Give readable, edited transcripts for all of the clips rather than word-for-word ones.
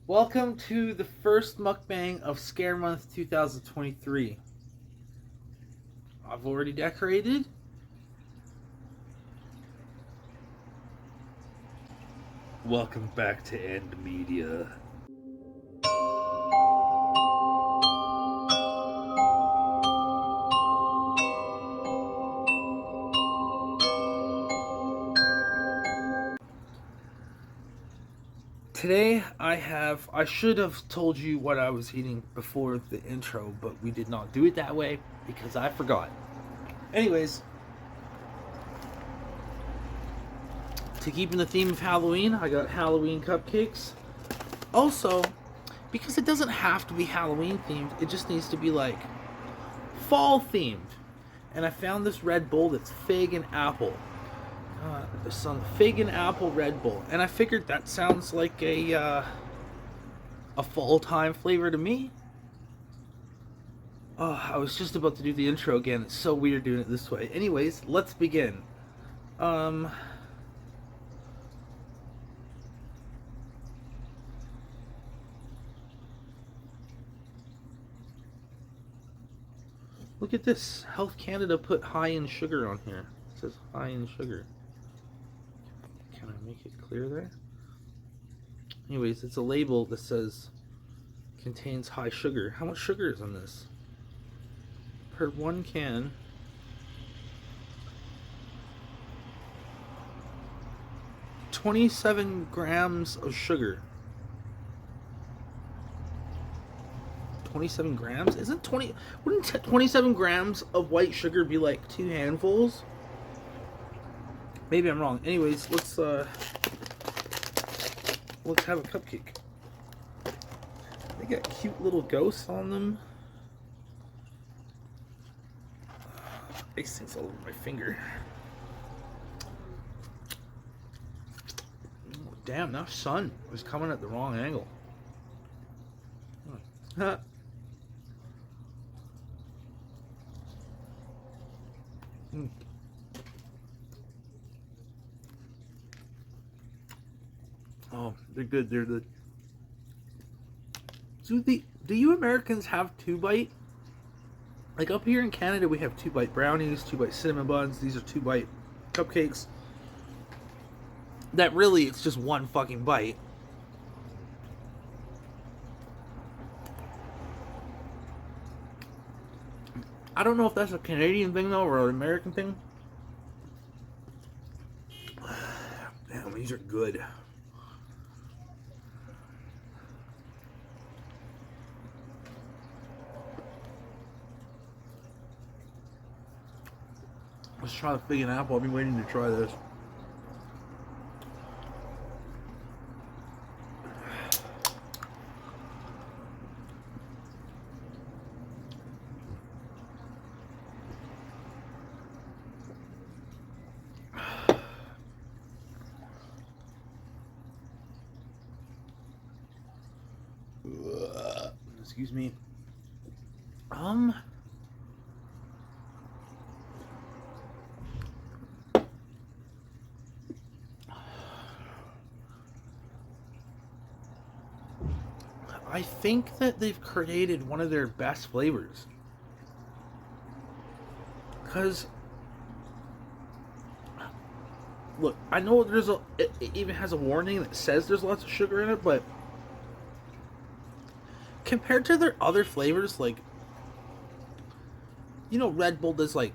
Welcome to the first mukbang of Scare Month 2023. I've already decorated. Welcome back to End Media. Today I should have told you what I was eating before the intro, but we did not do it that way because I forgot. Anyways, to keep in the theme of Halloween, I got Halloween cupcakes. Also, because it doesn't have to be Halloween themed, it just needs to be like fall themed. And I found this Red Bull that's fig and apple. Some fig and apple Red Bull, and I figured that sounds like a fall time flavor to me. I was just about to do the intro again. It's so weird doing it this way. Anyways, let's begin. Look at this. Health Canada put high in sugar on here. It says high in sugar. Can I make it clear there? Anyways, it's a label that says contains high sugar. How much sugar is on this? Per one can, 27 grams of sugar. 27 grams? Wouldn't 27 grams of white sugar be like 2 handfuls? Maybe I'm wrong. Anyways, let's have a cupcake. They got cute little ghosts on them. Ice things all over my finger. Oh, damn, that sun was coming at the wrong angle. Huh. Oh, they're good. They're the. Do you Americans have 2-bite? Like up here in Canada, we have 2-bite brownies, 2-bite cinnamon buns. These are 2-bite cupcakes. That really, it's just one fucking bite. I don't know if that's a Canadian thing though, or an American thing. Damn, these are good. Let's try the fig and apple. I've been waiting to try this. Excuse me. I think that they've created one of their best flavors. Because, look, I know it even has a warning that says there's lots of sugar in it, but compared to their other flavors, like, you know, Red Bull does like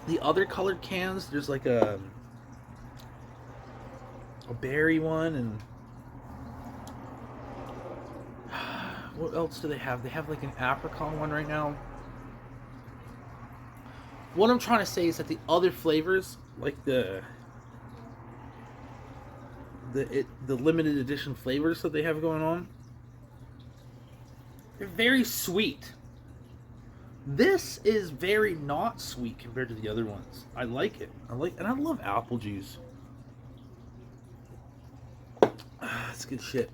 the other colored cans. There's like a berry one, and what else do they have? They have like an apricot one right now. What I'm trying to say is that the other flavors, like the limited edition flavors that they have going on, they're very sweet. This is very not sweet compared to the other ones. I like it. And I love apple juice. That's good shit.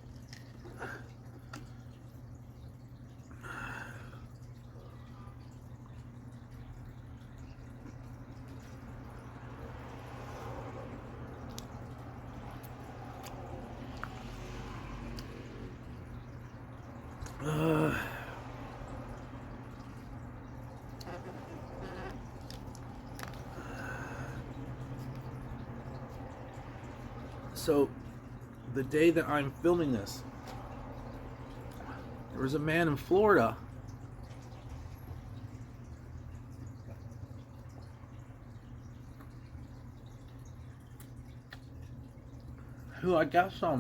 So, the day that I'm filming this, there was a man in Florida who I guess I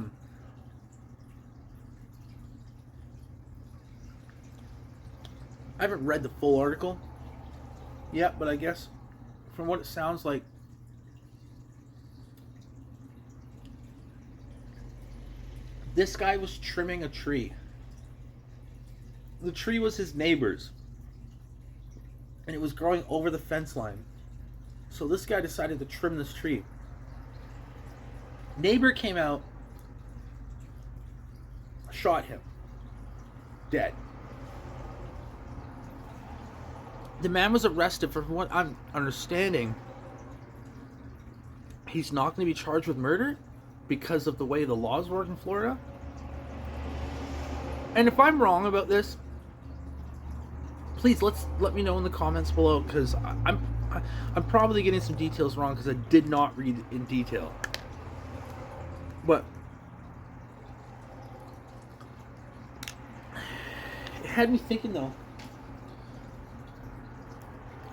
haven't read the full article yet, but I guess from what it sounds like, this guy was trimming a tree. The tree was his neighbor's, and it was growing over the fence line. So this guy decided to trim this tree. Neighbor came out, shot him, dead. The man was arrested. For what I'm understanding, he's not going to be charged with murder because of the way the laws work in Florida. And if I'm wrong about this, please let me know in the comments below, because I'm probably getting some details wrong because I did not read it in detail. But it had me thinking though.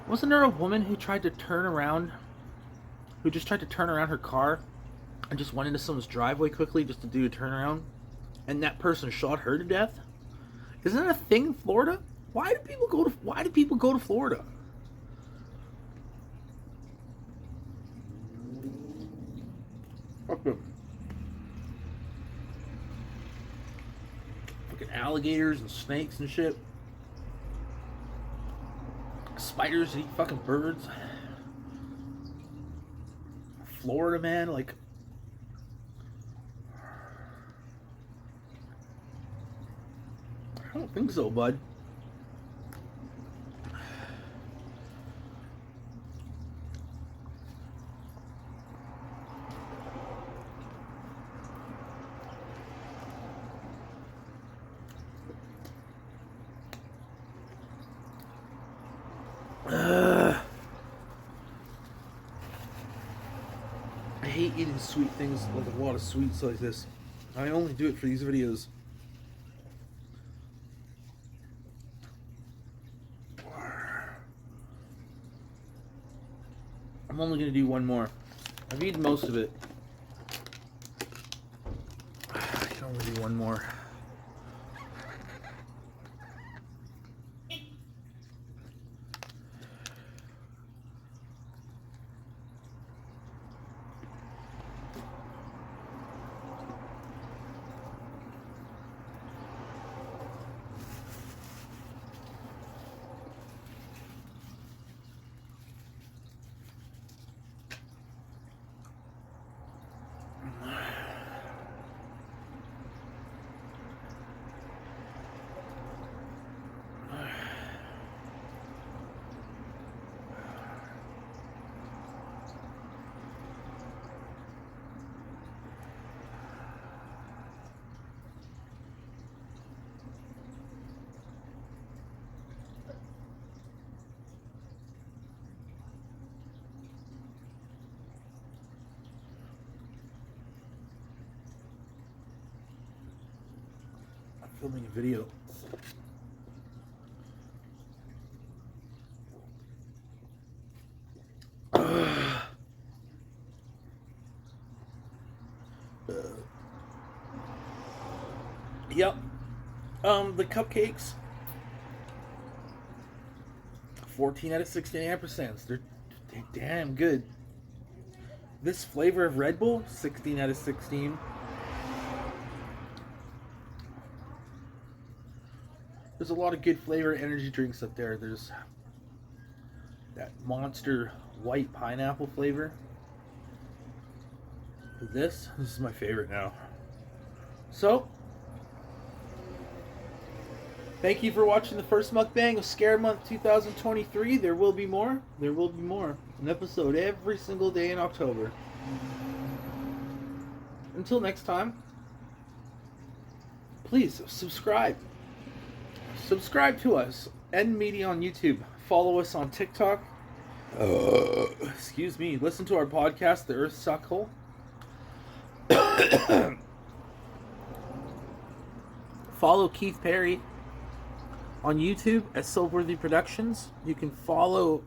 Wasn't there a woman who tried to turn around, who just tried to turn around her car and just went into someone's driveway quickly just to do a turnaround, and that person shot her to death? Isn't that a thing in Florida? Why do people go to Florida? Fucking alligators and snakes and shit. Spiders eat fucking birds. Florida, man, like, I don't think so, bud. I hate eating sweet things, like a lot of sweets like this. I only do it for these videos. I'm only going to do one more. I've eaten most of it. I can only do one more. Filming a video. Yep. The cupcakes, 14 out of 16%. They're damn good. This flavor of Red Bull, 16 out of 16. There's a lot of good flavor energy drinks up there. There's that Monster white pineapple flavor. This is my favorite now. So, thank you for watching the first mukbang of Scared Month 2023. There will be more. There will be more. An episode every single day in October. Until next time, please subscribe. Subscribe to us. End Media on YouTube. Follow us on TikTok. Excuse me. Listen to our podcast, The Earth Suckhole. Follow Keith Perry on YouTube at Silverworthy Productions. You can follow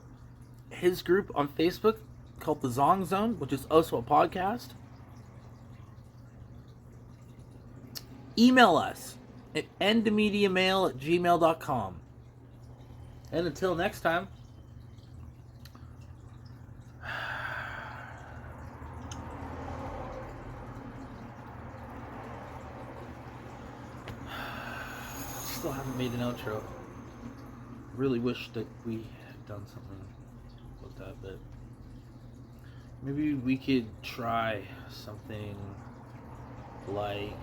his group on Facebook called The Zong Zone, which is also a podcast. Email us at endmediamail@gmail.com. And until next time, still haven't made an outro. Really wish that we had done something with that, but maybe we could try something like